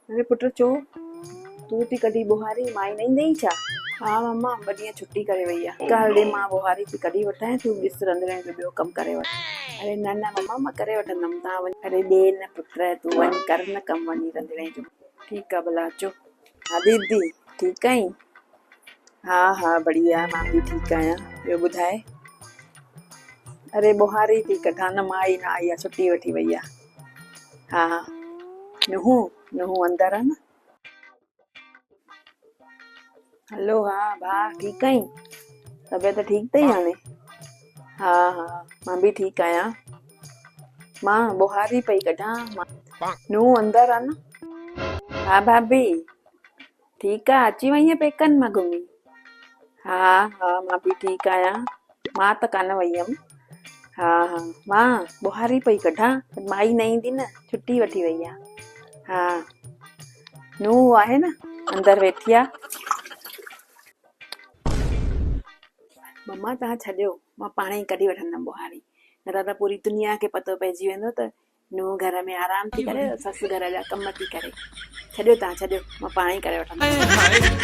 अरे पुट चो तू थी कढी बुहारी माई नहीं ॾेई छा? हा मम्मा ॿ ॾींहं छुट्टी करे वई आहे। हल ॾे मां बुहारी थी कढी वठां, तूं ॾिस रंधिणे जो ॿियो कमु करे वठ। अरे न न मम्मा मां करे वठंदमि, तव्हां वञ। अरे ॾे न पुट, तूं वञ कर न कमु वञी रंधिणे जो। ठीकु आहे भला अचो। हा दीदी ठीकु आहीं? हा हा बढ़िया, मां बि ठीकु आहियां। ॿियो ॿुधाए? अरे बुहारी थी कढां न, माई न आई आहे, छुट्टी वठी वई आहे। हा नुंहुं नुंहुं अंदरि आहे न। हलो हा भाउ ठीकु आहीं? तबियत ठीकु अथई हाणे? हा हा मां बि ठीकु आहियां। मां बुहारी पई कढां, नुंहुं अंदरि आहे न। हा भाभी ठीकु आहे, अची वई आहे पेकनि मां घुमी? हा हा मां बि ठीकु आहियां, मां त कान वई हुयमि। हा हा मां बुहारी पई कढां, माई न ईंदी न, छुट्टी वठी वई आहे। हा नुंहुं आहे न अंदरि वेठी आहे। मम्मा तव्हां छॾियो, मां पाण ई कढी वठंदमि बुहारी, न त पूरी दुनिया खे पतो पइजी वेंदो त नुंहुं घर में आराम थी करे, ससु घर जा कम थी करे। छॾियो तव्हां छॾियो, मां पाण ई करे वठंदमि।